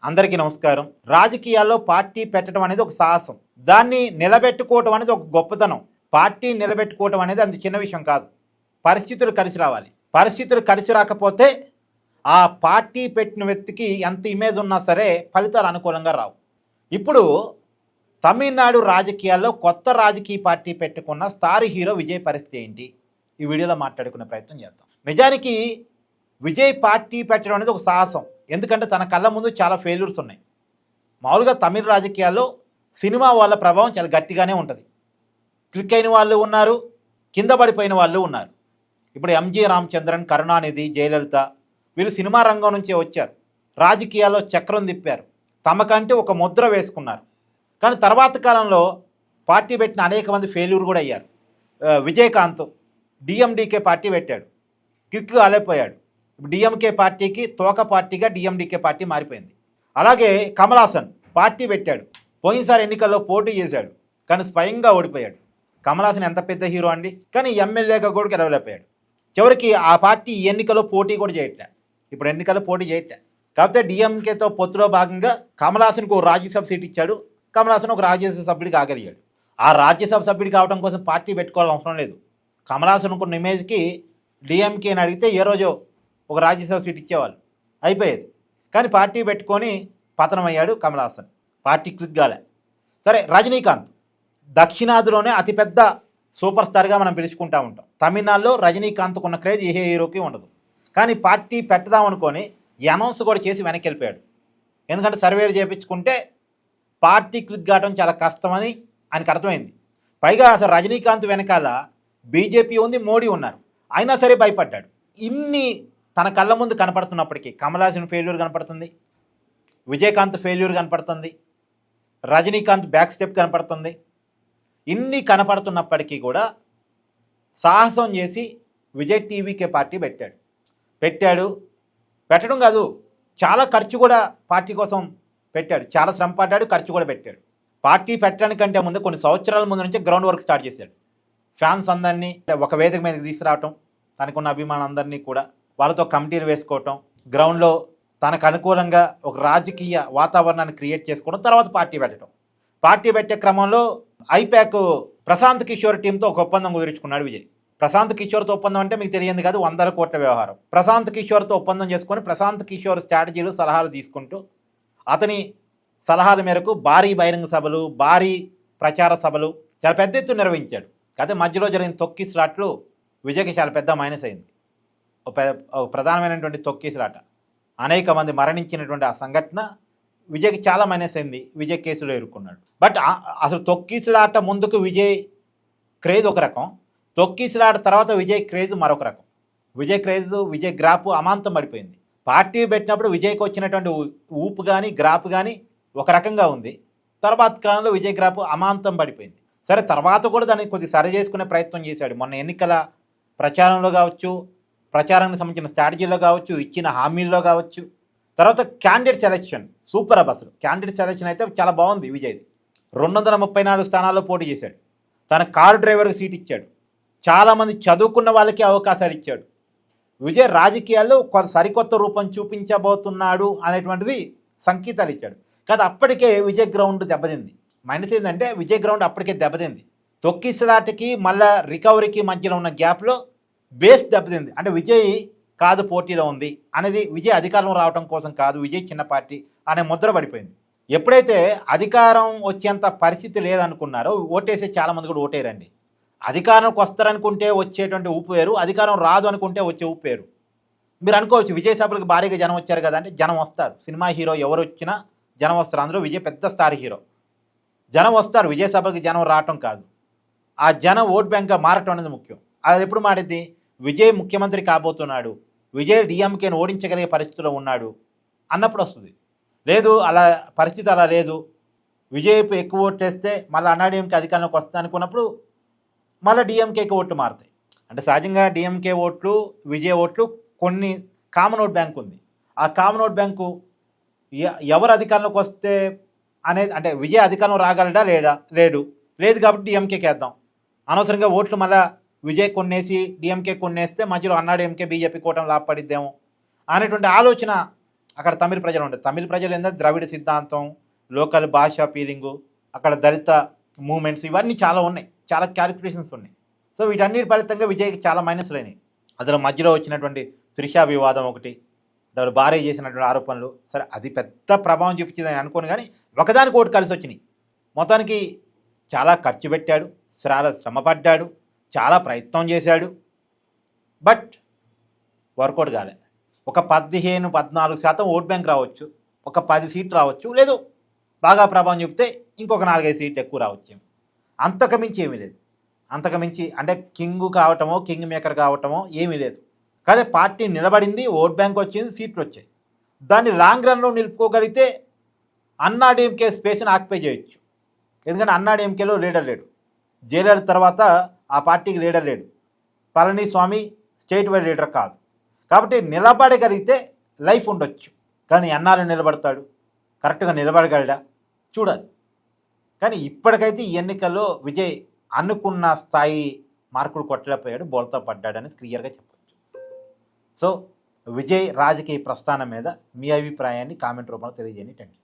అందరికీ నమస్కారం. రాజకీయాల్లో పార్టీ పెట్టడం అనేది ఒక సాహసం. దాన్ని నిలబెట్టుకోవటం అనేది ఒక గొప్పతనం. పార్టీ నిలబెట్టుకోవటం అనేది అంత చిన్న విషయం కాదు. పరిస్థితులు కలిసి రావాలి. పరిస్థితులు కలిసి రాకపోతే ఆ పార్టీ పెట్టిన వ్యక్తికి ఎంత ఇమేజ్ ఉన్నా సరే ఫలితాలు అనుకూలంగా రావు. ఇప్పుడు తమిళనాడు రాజకీయాల్లో కొత్త రాజకీయ పార్టీ పెట్టుకున్న స్టార్ హీరో విజయ్ పరిస్థితి ఏంటి? ఈ వీడియోలో మాట్లాడుకునే ప్రయత్నం చేద్దాం. నిజానికి విజయ్ పార్టీ పెట్టడం అనేది ఒక సాహసం. ఎందుకంటే తన కళ్ళ ముందు చాలా ఫెయిల్యూర్స్ ఉన్నాయి. మామూలుగా తమిళ రాజకీయాల్లో సినిమా వాళ్ళ ప్రభావం చాలా గట్టిగానే ఉంటుంది. క్లిక్ అయిన వాళ్ళు ఉన్నారు, కింద పడిపోయిన వాళ్ళు ఉన్నారు. ఇప్పుడు ఎంజి రామచంద్రన్, కరుణానిధి, జయలలిత వీళ్ళు సినిమా రంగం నుంచే వచ్చారు. రాజకీయాల్లో చక్రం తిప్పారు, తమకంటే ఒక ముద్ర వేసుకున్నారు. కానీ తర్వాత కాలంలో పార్టీ పెట్టిన అనేక మంది ఫెయిల్యూర్ కూడా అయ్యారు. విజయకాంత్ డిఎండికే పార్టీ పెట్టాడు, కిక్ కాలేపోయాడు. డిఎంకే పార్టీకి తోక పార్టీగా డిఎండికే పార్టీ మారిపోయింది. అలాగే కమల్ హాసన్ పార్టీ పెట్టాడు, పోయినసారి ఎన్నికల్లో పోటీ చేశాడు, కానీ స్వయంగా ఓడిపోయాడు. కమల్ హాసన్ ఎంత పెద్ద హీరో అండి, కానీ ఎమ్మెల్యేగా కూడా గెలవలేకపోయాడు. చివరికి ఆ పార్టీ ఎన్నికల్లో పోటీ కూడా చేయట్లే, ఇప్పుడు ఎన్నికల్లో పోటీ చేయట్లే. కాకపోతే డిఎంకేతో పొత్తులో భాగంగా కమల్ హాసన్కు ఒక రాజ్యసభ సీట్ ఇచ్చాడు. కమల్ హాసన్ ఒక రాజ్యసభ సభ్యుడికి కాగలిగాడు. ఆ రాజ్యసభ సభ్యుడి కావడం కోసం పార్టీ పెట్టుకోవాల్సిన అవసరం లేదు. కమల్ హాసన్ ఉన్న ఇమేజ్కి డిఎంకేని అడిగితే ఏ రోజో ఒక రాజ్యసభ సీట్ ఇచ్చేవాళ్ళు, అయిపోయేది. కానీ పార్టీ పెట్టుకొని పతనమయ్యాడు కమల్ హాసన్, పార్టీ క్లిక్ కాలే. సరే, రజనీకాంత్ దక్షిణాదిలోనే అతిపెద్ద సూపర్ స్టార్గా మనం పిలుచుకుంటూ ఉంటాం. తమిళనాడులో రజనీకాంత్కు ఉన్న క్రేజ్ ఏ హీరోకి ఉండదు. కానీ పార్టీ పెట్టదామనుకొని అనౌన్స్ కూడా చేసి వెనక్కి వెళ్ళిపోయాడు. ఎందుకంటే సర్వేలు చేయించుకుంటే పార్టీ క్లిక్ కావడం చాలా కష్టమని ఆయనకు అర్థమైంది. పైగా అసలు రజనీకాంత్ వెనకాల బీజేపీ ఉంది, మోడీ ఉన్నారు, అయినా సరే భయపడ్డాడు. ఇన్ని తన కళ్ళ ముందు కనపడుతున్నప్పటికీ కమల్ హాసన్ ఫెయిల్యూర్ కనపడుతుంది, విజయకాంత్ ఫెయిల్యూర్ కనపడుతుంది, రజనీకాంత్ బ్యాక్ స్టెప్ కనపడుతుంది. ఇన్ని కనపడుతున్నప్పటికీ కూడా సాహసం చేసి విజయ్ టీవీకే పార్టీ పెట్టడం కాదు, చాలా ఖర్చు కూడా పార్టీ కోసం పెట్టాడు. చాలా శ్రమ పడ్డాడు, ఖర్చు కూడా పెట్టాడు. పార్టీ పెట్టడానికంటే ముందు కొన్ని సంవత్సరాల ముందు నుంచి గ్రౌండ్ వర్క్ స్టార్ట్ చేశాడు. ఫ్యాన్స్ అందరినీ ఒక వేదిక మీదకి తీసుకురావటం, తనకున్న అభిమానం అందరినీ కూడా వాళ్ళతో కమిటీలు వేసుకోవటం, గ్రౌండ్లో తనకు అనుకూలంగా ఒక రాజకీయ వాతావరణాన్ని క్రియేట్ చేసుకోవడం, తర్వాత పార్టీ పెట్టడం. పార్టీ పెట్టే క్రమంలో ఐపాక్ ప్రశాంత్ కిషోర్ టీంతో ఒక ఒప్పందం కుదుర్చుకున్నాడు విజయ్. ప్రశాంత్ కిషోర్తో ఒప్పందం అంటే మీకు తెలియదు కాదు, 100 కోట్ల వ్యవహారం. ప్రశాంత్ కిషోర్తో ఒప్పందం చేసుకొని ప్రశాంత్ కిషోర్ స్ట్రాటజీలు, సలహాలు తీసుకుంటూ అతని సలహాల మేరకు భారీ బహిరంగ సభలు, భారీ ప్రచార సభలు చాలా పెద్ద ఎత్తున నిర్వహించాడు. అయితే మధ్యలో జరిగిన తొక్కిసలాట్లు విజయ్కి చాలా పెద్ద మైనస్ అయింది. ఒక ప్రధానమైనటువంటి తొక్కిసలాట, అనేక మంది మరణించినటువంటి ఆ సంఘటన విజయ్కి చాలా మైనస్ అయింది. విజయ్ కేసులో ఎదుర్కొన్నాడు. బట్ అసలు తొక్కిసలాట ముందుకు విజయ్ క్రేజ్ ఒక రకం, తొక్కిసలాట తర్వాత విజయ్ క్రేజ్ మరొక రకం. విజయ్ గ్రాఫ్ అమాంతం పడిపోయింది. పార్టీ పెట్టినప్పుడు విజయ్కి వచ్చినటువంటి ఊపు కానీ గ్రాఫ్ కానీ ఒక రకంగా ఉంది. తర్వాత కాలంలో విజయ్ గ్రాఫ్ అమాంతం పడిపోయింది. సరే, తర్వాత కూడా దాన్ని కొద్దిగా సరి చేసుకునే ప్రయత్నం చేశాడు. మొన్న ఎన్నికల ప్రచారంలో కావచ్చు, ప్రచారానికి సంబంధించిన స్ట్రాటజీలో కావచ్చు, ఇచ్చిన హామీల్లో కావచ్చు, తర్వాత క్యాండిడేట్ సెలెక్షన్ సూపర్. అసలు క్యాండిడేట్ సెలెక్షన్ అయితే చాలా బాగుంది విజయ్ది. 234 స్థానాల్లో పోటీ చేశాడు. తన కారు డ్రైవర్కి సీట్ ఇచ్చాడు. చాలామంది చదువుకున్న వాళ్ళకి అవకాశాలు ఇచ్చాడు. విజయ్ రాజకీయాల్లో సరికొత్త రూపం చూపించబోతున్నాడు అనేటువంటిది సంకేతాలు ఇచ్చాడు. కాదు, అప్పటికే విజయ్ గ్రౌండ్ దెబ్బతింది. మైనస్ ఏంటంటే విజయ్ గ్రౌండ్ అప్పటికే దెబ్బతింది. తొక్కిసలాటకి మళ్ళా రికవరీకి మధ్యలో ఉన్న గ్యాప్లో బేస్ దెబ్బతింది. అంటే విజయ్ కాదు పోటీలో ఉంది అనేది, విజయ్ అధికారం రావడం కోసం కాదు, విజయ్ చిన్న పార్టీ అనే ముద్ర పడిపోయింది. ఎప్పుడైతే అధికారం వచ్చేంత పరిస్థితి లేదనుకున్నారో ఓటేసే చాలామంది కూడా ఓటేరండి. అధికారంకి వస్తారనుకుంటే వచ్చేటువంటి ఊపు వేరు, అధికారం రాదు అనుకుంటే వచ్చే ఊపు వేరు. మీరు అనుకోవచ్చు విజయ్ సభలకు భారీగా జనం వచ్చారు కదా అంటే, జనం వస్తారు. సినిమా హీరో ఎవరు వచ్చినా జనం వస్తారు. అందులో విజయ్ పెద్ద స్టార్ హీరో. జనం వస్తారు, విజయ్ సభలకు జనం రావటం కాదు, ఆ జనం ఓట్ బ్యాంక్గా మారటం అనేది ముఖ్యం. అది ఎప్పుడు మారింది? విజయ్ ముఖ్యమంత్రి కాబోతున్నాడు, విజయ్ డిఎంకేని ఓడించగలిగే పరిస్థితిలో ఉన్నాడు అన్నప్పుడు వస్తుంది. లేదు, అలా పరిస్థితి అలా లేదు, విజయ్ ఎక్కువ ఓటేస్తే మళ్ళీ అన్నాడీఎంకే అధికారంలోకి వస్తా అనుకున్నప్పుడు మళ్ళీ డిఎంకేకి ఓట్లు మారుతాయి. అంటే సహజంగా డిఎంకే ఓట్లు, విజయ్ ఓట్లు కొన్ని కామన్ ఓట్ బ్యాంక్ ఉంది. ఆ కామన్ ఓట్ బ్యాంకు ఎవరు అధికారంలోకి వస్తే అనేది, అంటే విజయ్ అధికారం రాగలడా లేదు కాబట్టి డిఎంకేకి వేద్దాం, అనవసరంగా ఓట్లు మళ్ళీ విజయ్ కొన్నేసి డిఎంకే కొన్నేస్తే మధ్యలో అన్నాడీఎంకే బీజేపీ కూటమి లాభపడిద్దేమో అనేటువంటి ఆలోచన అక్కడ తమిళ ప్రజలు ఉంటారు. తమిళ ప్రజలు ఏంటంటే ద్రవిడ సిద్ధాంతం, లోకల్ భాష ఫీలింగు, అక్కడ దళిత మూమెంట్స్ ఇవన్నీ చాలా ఉన్నాయి. చాలా క్యాలిక్యులేషన్స్ ఉన్నాయి. సో వీటన్నిటి ఫలితంగా విజయ్కి చాలా మైనస్లు అయినాయి. అందులో మధ్యలో వచ్చినటువంటి త్రిషా వివాదం ఒకటి, వాళ్ళు భార్య చేసినటువంటి ఆరోపణలు, సరే అది పెద్ద ప్రభావం చూపించిందని అనుకోను, కానీ ఒకదానికి ఒకటి కలిసి వచ్చినాయి. మొత్తానికి చాలా ఖర్చు పెట్టాడు, చాలా శ్రమపడ్డాడు, చాలా ప్రయత్నం చేశాడు, బట్ వర్కౌట్ కాలే. ఒక 15-14% ఓట్ బ్యాంక్ రావచ్చు, ఒక 10 సీట్లు రావచ్చు, లేదు బాగా ప్రభావం చూపితే ఇంకొక 4-5 సీట్లు ఎక్కువ రావచ్చు. అంతకుమించి ఏమీ లేదు. అంతకుమించి అంటే కింగ్ కావటమో కింగ్ మేకర్ కావటమో ఏమీ లేదు. కానీ పార్టీ నిలబడింది, ఓట్ బ్యాంక్ వచ్చింది, సీట్లు వచ్చాయి. దాన్ని లాంగ్ రన్లో నిలుపుకోగలిగితే అన్నాడీఎంకే స్పేస్ని ఆక్యుపై చేయొచ్చు. ఎందుకంటే అన్నాడీఎంకేలో లీడర్ లేడు, జైలర్ తర్వాత ఆ పార్టీకి లీడర్ లేడు, పళనిస్వామి స్టేట్ వైడ్ లీడర్ కాదు. కాబట్టి నిలబడగలిగితే లైఫ్ ఉండొచ్చు. కానీ ఎన్నాళ్ళు నిలబడతాడు, కరెక్ట్గా నిలబడగలడా చూడాలి. కానీ ఇప్పటికైతే ఈ ఎన్నికల్లో విజయ్ అనుకున్న స్థాయి మార్కులు కొట్టలేకపోయాడు, బోల్తా పడ్డాడని క్లియర్గా చెప్పచ్చు. సో విజయ్ రాజకీయ ప్రస్థానం మీద మీ అభిప్రాయాన్ని కామెంట్ రూపంలో తెలియజేయండి. Thank you.